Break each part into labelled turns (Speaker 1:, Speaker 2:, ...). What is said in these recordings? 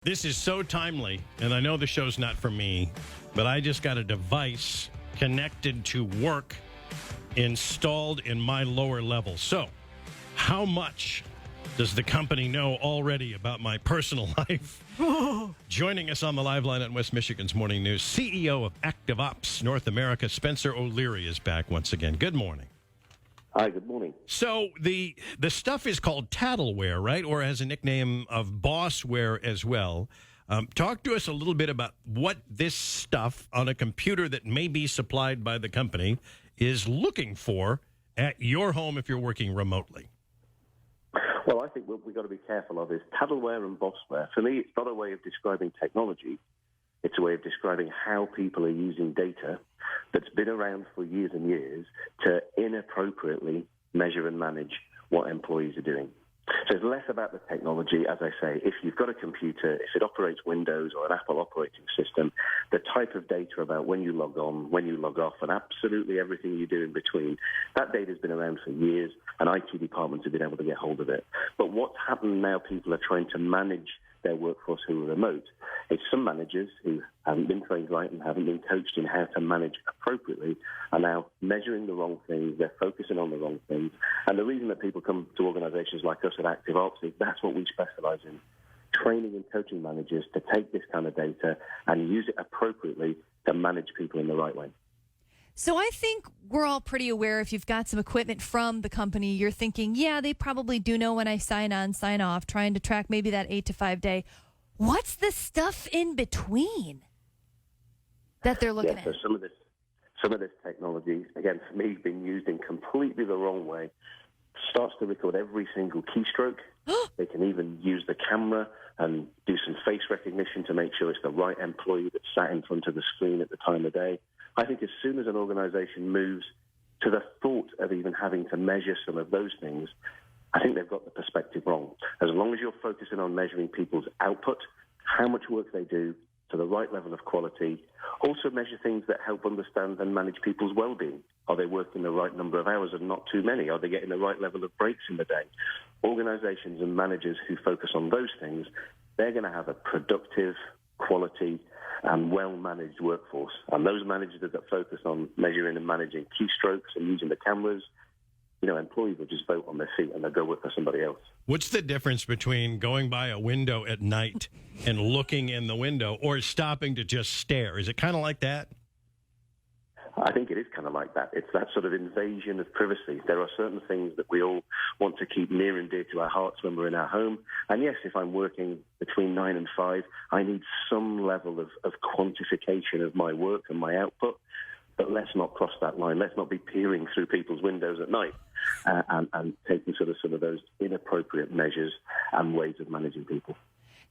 Speaker 1: This is so timely, and I know the show's not for me, but I just got a device connected to work installed in my lower level. So, how much does the company know already about my personal life? Joining us on the live line on West Michigan's Morning News, CEO of ActiveOps North America, Spencer O'Leary, is back once again. Good morning.
Speaker 2: Hi, good morning.
Speaker 1: So the stuff is called tattleware, right? Or has a nickname of bossware as well. Talk to us a little bit about what this stuff on a computer that may be supplied by the company is looking for at your home if you're working remotely.
Speaker 2: Well, I think what we've got to be careful of is tattleware and bossware. For me, it's not a way of describing technology. It's a way of describing how people are using data that's been around for years and years to inappropriately measure and manage what employees are doing. So it's less about the technology. As I say, if you've got a computer, if it operates Windows or an Apple operating system, the type of data about when you log on, when you log off, and absolutely everything you do in between, that data has been around for years, and IT departments have been able to get hold of it. But what's happened now, people are trying to manage their workforce who are remote. It's some managers who haven't been trained right and haven't been coached in how to manage appropriately are now measuring the wrong things. They're focusing on the wrong things. And the reason that people come to organizations like us at ActiveOps is that's what we specialize in, training and coaching managers to take this kind of data and use it appropriately to manage people in the right way.
Speaker 3: So I think we're all pretty aware if you've got some equipment from the company, you're thinking, yeah, they probably do know when I sign on, sign off, trying to track maybe that 8 to 5 day. What's the stuff in between that they're looking at?
Speaker 2: So some of this technology, again, for me, been used in completely the wrong way. Starts to record every single keystroke. They can even use the camera and do some face recognition to make sure it's the right employee that sat in front of the screen at the time of day. I think as soon as an organization moves to the thought of even having to measure some of those things, I think they've got the perspective wrong. As long as you're focusing on measuring people's output, how much work they do to the right level of quality, also measure things that help understand and manage people's well-being. Are they working the right number of hours and not too many? Are they getting the right level of breaks in the day? Organizations and managers who focus on those things, they're going to have a productive, quality, and well-managed workforce. And those managers that focus on measuring and managing keystrokes and using the cameras, employees will just vote on their feet and they'll go work for somebody else.
Speaker 1: What's the difference between going by a window at night and looking in the window or stopping to just stare? Is it kind of like that?
Speaker 2: I think it is kind of like that. It's that sort of invasion of privacy. There are certain things that we all want to keep near and dear to our hearts when we're in our home. And yes, if I'm working between 9 and 5, I need some level of quantification of my work and my output. But let's not cross that line. Let's not be peering through people's windows at night and taking sort of some of those inappropriate measures and ways of managing people.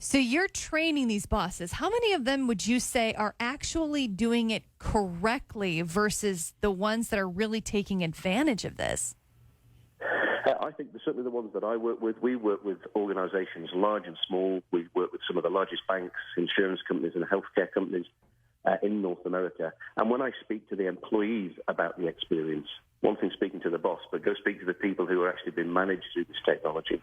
Speaker 3: So you're training these bosses. How many of them would you say are actually doing it correctly versus the ones that are really taking advantage of this?
Speaker 2: I think certainly the ones that I work with, we work with organizations large and small. We work with some of the largest banks, insurance companies and healthcare companies in North America. And when I speak to the employees about the experience, one thing speaking to the boss, but go speak to the people who are actually being managed through this technology.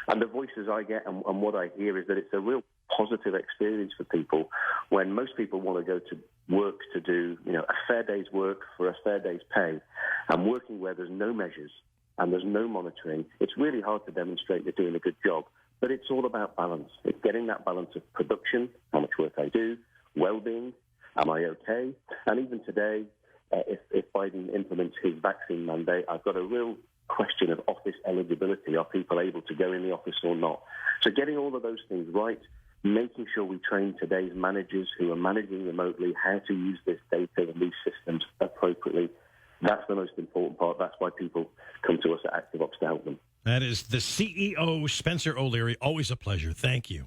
Speaker 2: And the voices I get and what I hear is that it's a real positive experience for people when most people want to go to work to do, a fair day's work for a fair day's pay. And working where there's no measures and there's no monitoring, it's really hard to demonstrate you're doing a good job. But it's all about balance. It's getting that balance of production, how much work I do, well-being, am I okay? And even today, if Biden implements his vaccine mandate, I've got a real question of office eligibility. Are people able to go in the office or not? So getting all of those things right, making sure we train today's managers who are managing remotely how to use this data and these systems appropriately, that's the most important part. That's why people come to us at ActiveOps to help them.
Speaker 1: That is the CEO, Spencer O'Leary. Always a pleasure. Thank you.